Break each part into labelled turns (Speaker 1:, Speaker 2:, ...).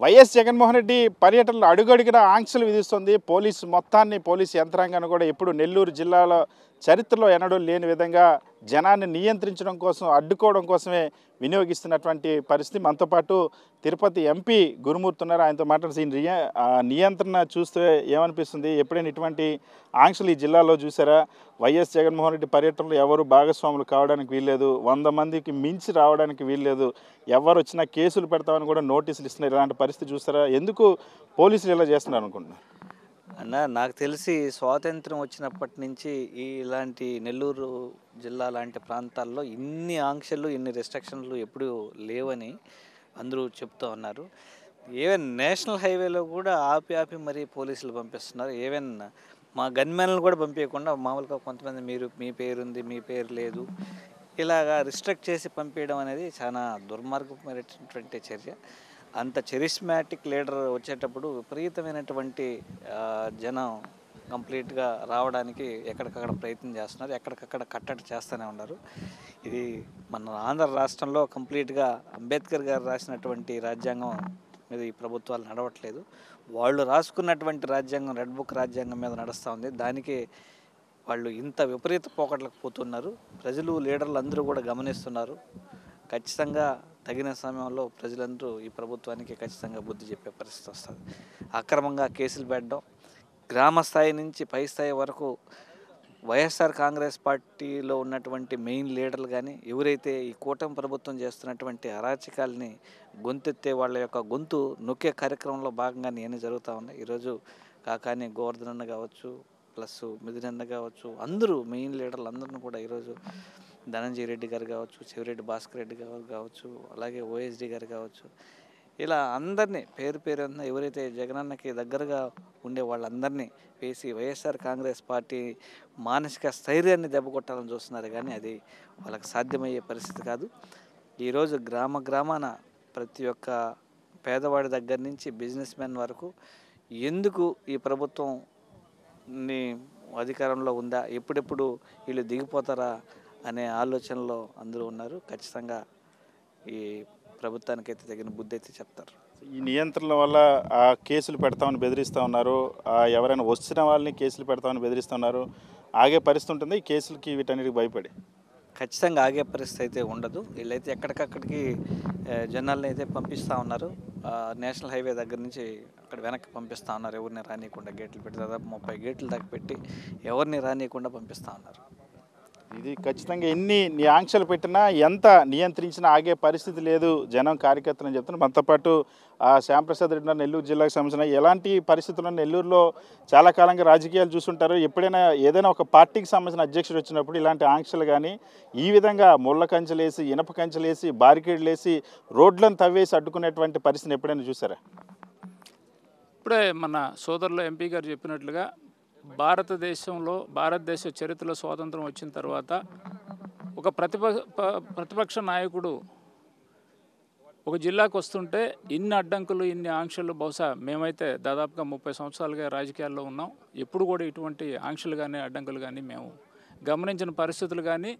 Speaker 1: YS Jaganmohan Reddy పర్యటనలో అడుగడుగున ఆంక్షలు విధిస్తుంది. పోలీసు యంత్రాంగాన్ని కూడా ఎప్పుడు నెల్లూరు జిల్లాలో చరిత్రలో ఎన్నడూ లేని విధంగా జనాన్ని నియంత్రించడం కోసం, అడ్డుకోవడం కోసమే వినియోగిస్తున్నటువంటి పరిస్థితి. మనతో పాటు తిరుపతి ఎంపీ గురుమూర్తి ఉన్నారు. ఆయనతో మాట్లాడి నియంత్రణ చూస్తే ఏమనిపిస్తుంది? ఎప్పుడైనా ఇటువంటి ఆంక్షలు ఈ జిల్లాలో చూసారా? వైఎస్ జగన్మోహన్ రెడ్డి పర్యటనలో ఎవరు భాగస్వాములు కావడానికి వీల్లేదు, 100 మందికి మించి రావడానికి వీల్లేదు, ఎవరు వచ్చినా కేసులు పెడతామని కూడా నోటీసులు ఇస్తున్నారు. ఇలాంటి పరిస్థితి చూస్తారా? ఎందుకు పోలీసులు ఇలా చేస్తున్నారు అనుకుంటున్నారు?
Speaker 2: అన్న, నాకు తెలిసి స్వాతంత్రం వచ్చినప్పటి నుంచి ఇలాంటి నెల్లూరు జిల్లా లాంటి ప్రాంతాల్లో ఇన్ని ఆంక్షలు, ఇన్ని రెస్ట్రిక్షన్లు ఎప్పుడూ లేవని అందరూ చెప్తూ ఉన్నారు. ఈవెన్ నేషనల్ హైవేలో కూడా ఆపి మరీ పోలీసులు పంపిస్తున్నారు. ఈవెన్ మా గన్మెన్లు కూడా పంపించకుండా మామూలుగా కొంతమంది మీ పేరుంది, మీ పేరు లేదు, ఇలాగా రిస్ట్రిక్ట్ చేసి పంపించడం అనేది చాలా దుర్మార్గమైనటువంటి చర్య. అంత చరిస్మాటిక్ లీడర్ వచ్చేటప్పుడు విపరీతమైనటువంటి జనం కంప్లీట్గా రావడానికి ఎక్కడికక్కడ ప్రయత్నం చేస్తున్నారు, ఎక్కడికక్కడ కట్టడి చేస్తూనే ఉన్నారు. ఇది మన ఆంధ్ర రాష్ట్రంలో కంప్లీట్గా అంబేద్కర్ గారు రాసినటువంటి రాజ్యాంగం మీద ఈ ప్రభుత్వాలు నడవట్లేదు. వాళ్ళు రాసుకున్నటువంటి రాజ్యాంగం, రెడ్ బుక్ రాజ్యాంగం మీద నడుస్తూ ఉంది. దానికి వాళ్ళు ఇంత విపరీత పోకట్లకు పోతున్నారు. ప్రజలు, లీడర్లు అందరూ కూడా గమనిస్తున్నారు. ఖచ్చితంగా తగిన సమయంలో ప్రజలందరూ ఈ ప్రభుత్వానికి ఖచ్చితంగా బుద్ధి చెప్పే పరిస్థితి వస్తుంది. అక్రమంగా కేసులు పెట్టడం, గ్రామ స్థాయి నుంచి పై స్థాయి వరకు వైఎస్ఆర్ కాంగ్రెస్ పార్టీలో ఉన్నటువంటి మెయిన్ లీడర్లు కానీ, ఎవరైతే ఈ కూటమి ప్రభుత్వం చేస్తున్నటువంటి అరాచకాలని గొంతెత్తే వాళ్ళ యొక్క గొంతు నొక్కే కార్యక్రమంలో భాగంగా నేను జరుగుతూ ఉన్నాయి. ఈరోజు కాకాని గోవర్ధన్ అన్న కావచ్చు, ప్లస్ మిథున్ అన్న కావచ్చు, అందరూ మెయిన్ లీడర్లు అందరిని కూడా ఈరోజు ధనంజయ రెడ్డి గారు కావచ్చు, చెవిరెడ్డి భాస్కర్ రెడ్డి గారు కావచ్చు, అలాగే ఓఎస్డి గారు కావచ్చు, ఇలా అందరినీ పేరు ఎవరైతే జగనన్నకి దగ్గరగా ఉండే వాళ్ళందరినీ వేసి వైఎస్ఆర్ కాంగ్రెస్ పార్టీ మానసిక స్థైర్యాన్ని దెబ్బకొట్టాలని చూస్తున్నారు. కానీ అది వాళ్ళకి సాధ్యమయ్యే పరిస్థితి కాదు. ఈరోజు గ్రామాన ప్రతి ఒక్క పేదవాడి దగ్గర నుంచి బిజినెస్ మ్యాన్ వరకు ఎందుకు ఈ ప్రభుత్వం అధికారంలో ఉందా, ఎప్పుడెప్పుడు వీళ్ళు దిగిపోతారా అనే ఆలోచనలో అందరూ ఉన్నారు. ఖచ్చితంగా ఈ ప్రభుత్వానికైతే తగిన బుద్ధి అయితే చెప్తారు.
Speaker 1: ఈ నియంత్రణల వల్ల కేసులు పెడతామని బెదిరిస్తూ ఉన్నారు. ఎవరైనా వచ్చిన వాళ్ళని కేసులు పెడతామని బెదిరిస్తూ ఉన్నారు. ఆగే పరిస్థితి ఉంటుంది ఈ కేసులకి, వీటన్నిటికి భయపడి?
Speaker 2: ఖచ్చితంగా ఆగే పరిస్థితి అయితే ఉండదు. వీళ్ళైతే ఎక్కడికక్కడికి జనాల్ని అయితే పంపిస్తూ ఉన్నారు. నేషనల్ హైవే దగ్గర నుంచి అక్కడ వెనక్కి పంపిస్తూ ఉన్నారు. ఎవరిని రానియకుండా గేట్లు పెట్టి, దాదాపు 30 గేట్లు దాకా పెట్టి ఎవరిని రానియకుండా పంపిస్తూ ఉన్నారు.
Speaker 1: ఇది ఖచ్చితంగా ఎన్ని ఆంక్షలు పెట్టినా, ఎంత నియంత్రించినా ఆగే పరిస్థితి లేదు జనం, కార్యకర్తలు చెప్తున్నారు. మనతో పాటు శ్యాంప్రసాద్ రెడ్డి నెల్లూరు జిల్లాకు సంబంధించిన ఎలాంటి పరిస్థితుల్లో నెల్లూరులో చాలా కాలంగా రాజకీయాలు చూస్తుంటారు. ఎప్పుడైనా ఏదైనా ఒక పార్టీకి సంబంధించిన అధ్యక్షుడు వచ్చినప్పుడు ఇలాంటి ఆంక్షలు కానీ, ఈ విధంగా ముళ్ళ కంచెలేసి, ఇనప కంచెలేసి, బారికేడ్లేసి, రోడ్లను తవ్వేసి అడ్డుకునేటువంటి పరిస్థితిని ఎప్పుడైనా చూసారా?
Speaker 3: ఇప్పుడే మన సోదరులు ఎంపీ గారు చెప్పినట్లుగా భారతదేశ చరిత్రలో స్వాతంత్రం వచ్చిన తర్వాత ఒక ప్రతిపక్ష నాయకుడు ఒక జిల్లాకు వస్తుంటే ఇన్ని అడ్డంకులు, ఇన్ని ఆంక్షలు, బహుశా మేమైతే దాదాపుగా 30 సంవత్సరాలుగా రాజకీయాల్లో ఉన్నాం. ఎప్పుడు కూడా ఇటువంటి ఆంక్షలు కానీ, అడ్డంకులు కానీ మేము గమనించిన పరిస్థితులు కానీ,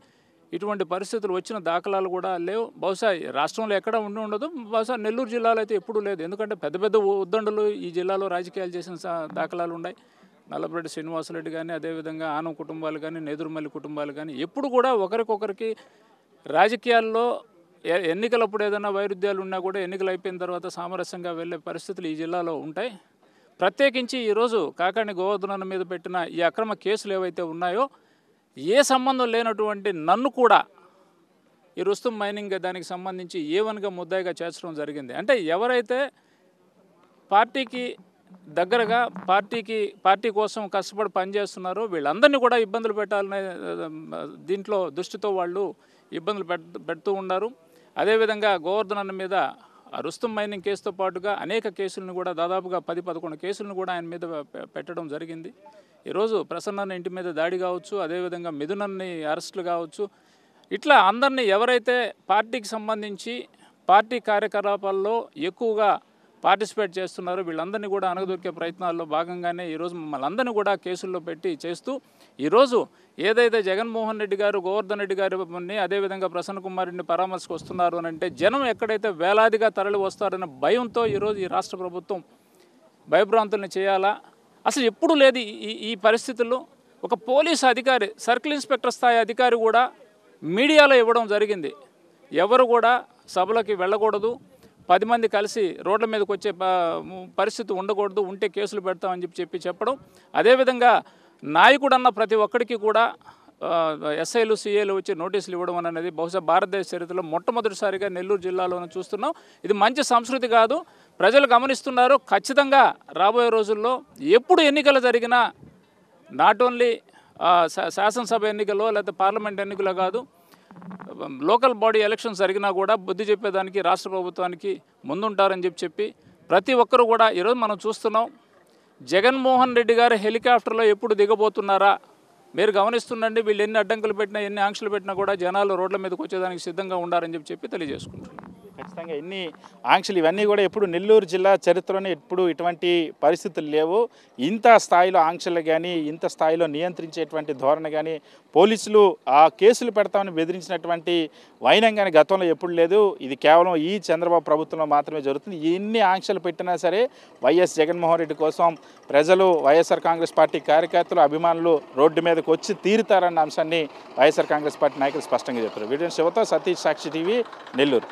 Speaker 3: ఇటువంటి పరిస్థితులు వచ్చిన దాఖలాలు కూడా లేవు. బహుశా రాష్ట్రంలో ఎక్కడ ఉండదు. బహుశా నెల్లూరు జిల్లాలో అయితే ఎప్పుడూ లేదు. ఎందుకంటే పెద్ద ఉద్దండులు ఈ జిల్లాలో రాజకీయాలు చేసిన దాఖలాలు ఉన్నాయి. నల్లపరెడ్డి శ్రీనివాసరెడ్డి కానీ, అదేవిధంగా ఆనం కుటుంబాలు కానీ, నేదురుమల్లి కుటుంబాలు కానీ ఎప్పుడు కూడా ఒకరికొకరికి రాజకీయాల్లో ఎన్నికలప్పుడు ఏదైనా వైరుధ్యాలు ఉన్నా కూడా ఎన్నికలు అయిపోయిన తర్వాత సామరస్యంగా వెళ్ళే పరిస్థితులు ఈ జిల్లాలో ఉంటాయి. ప్రత్యేకించి ఈరోజు కాకాని గోవర్ధన్ మీద పెట్టిన ఈ అక్రమ కేసులు ఏవైతే ఉన్నాయో, ఏ సంబంధం లేనటువంటి నన్ను కూడా ఈ రుస్తుం మైనింగ్ దానికి సంబంధించి A1గా ముద్దాయిగా చేర్చడం జరిగింది. అంటే ఎవరైతే పార్టీకి దగ్గరగా పార్టీ కోసం కష్టపడి పనిచేస్తున్నారో వీళ్ళందరినీ కూడా ఇబ్బందులు పెట్టాలనే దీంట్లో దృష్టితో వాళ్ళు ఇబ్బందులు పెడుతూ ఉన్నారు. అదేవిధంగా గోవర్ధన్ మీద రుస్తుం మైనింగ్ కేసుతో పాటుగా అనేక కేసులను కూడా, దాదాపుగా 10-11 కేసులను కూడా ఆయన మీద పెట్టడం జరిగింది. ఈరోజు ప్రసన్న ఇంటి మీద దాడి కావచ్చు, అదేవిధంగా మిథునన్ని అరెస్టులు కావచ్చు, ఇట్లా అందరినీ ఎవరైతే పార్టీకి సంబంధించి పార్టీ కార్యకలాపాల్లో ఎక్కువగా పార్టిసిపేట్ చేస్తున్నారు. వీళ్ళందరినీ కూడా అణగదొక్కే ప్రయత్నాల్లో భాగంగానే ఈరోజు మమ్మల్ని అందరినీ కూడా కేసుల్లో పెట్టి చేస్తూ ఈరోజు ఏదైతే జగన్మోహన్ రెడ్డి గారు గోవర్ధన్ రెడ్డి గారిని అదేవిధంగా ప్రసన్న కుమార్ రెడ్డిని పరామర్శకు వస్తున్నారు అని అంటే జనం ఎక్కడైతే వేలాదిగా తరలి వస్తారనే భయంతో ఈరోజు ఈ రాష్ట్ర ప్రభుత్వం భయభ్రాంతుల్ని చేయాలా? అసలు ఎప్పుడూ లేదు ఈ పరిస్థితుల్లో. ఒక పోలీసు అధికారి, సర్కిల్ ఇన్స్పెక్టర్ స్థాయి అధికారి కూడా మీడియాలో ఇవ్వడం జరిగింది. ఎవరు కూడా సభలకి వెళ్ళకూడదు, 10 మంది కలిసి రోడ్ల మీదకి వచ్చే పరిస్థితి ఉండకూడదు, ఉంటే కేసులు పెడతామని చెప్పడం. అదేవిధంగా నాయకుడు అన్న ప్రతి ఒక్కడికి కూడా ఎస్ఐలు సిఐలు వచ్చి నోటీసులు ఇవ్వడం అనేది బహుశా భారతదేశ చరిత్రలో మొట్టమొదటిసారిగా నెల్లూరు జిల్లాలోనే చూస్తున్నాం. ఇది మంచి సంస్కృతి కాదు, ప్రజలు గమనిస్తున్నారు. ఖచ్చితంగా రాబోయే రోజుల్లో ఎప్పుడు ఎన్నికలు జరిగినా నాట్ ఓన్లీ శాసనసభ ఎన్నికల్లో లేకపోతే పార్లమెంట్ ఎన్నికల్లో కాదు, లోకల్ బాడీ ఎలక్షన్స్ జరిగినా కూడా బుద్ధి చెప్పేదానికి రాష్ట్ర ప్రభుత్వానికి ముందుంటారని చెప్పి ప్రతి ఒక్కరు కూడా ఈరోజు మనం చూస్తున్నాం. జగన్మోహన్ రెడ్డి గారు హెలికాప్టర్లో ఎప్పుడు దిగబోతున్నారా? మీరు గమనిస్తుండండి. వీళ్ళు ఎన్ని అడ్డంకులు పెట్టినా, ఎన్ని ఆంక్షలు పెట్టినా కూడా జనాలు రోడ్ల మీదకి వచ్చేదానికి సిద్ధంగా ఉండారని చెప్పి తెలియజేసుకుంటున్నారు.
Speaker 1: ఖచ్చితంగా ఎన్ని ఆంక్షలు ఇవన్నీ కూడా ఎప్పుడు నెల్లూరు జిల్లా చరిత్రలోనే ఎప్పుడు ఇటువంటి పరిస్థితులు లేవు. ఇంత స్థాయిలో ఆంక్షలు కానీ, ఇంత స్థాయిలో నియంత్రించేటువంటి ధోరణి కానీ, పోలీసులు ఆ కేసులు పెడతామని బెదిరించినటువంటి వైనం కానీ గతంలో ఎప్పుడు లేదు. ఇది కేవలం ఈ చంద్రబాబు ప్రభుత్వంలో మాత్రమే జరుగుతుంది. ఎన్ని ఆంక్షలు పెట్టినా సరే వైఎస్ జగన్మోహన్ రెడ్డి కోసం ప్రజలు, వైఎస్ఆర్ కాంగ్రెస్ పార్టీ కార్యకర్తలు, అభిమానులు రోడ్డు మీదకి వచ్చి తీరుతారన్న అంశాన్ని వైఎస్ఆర్ కాంగ్రెస్ పార్టీ నాయకులు స్పష్టంగా చెప్పారు. వీడియో శివతో సతీష్, సాక్షి టీవీ, నెల్లూరు.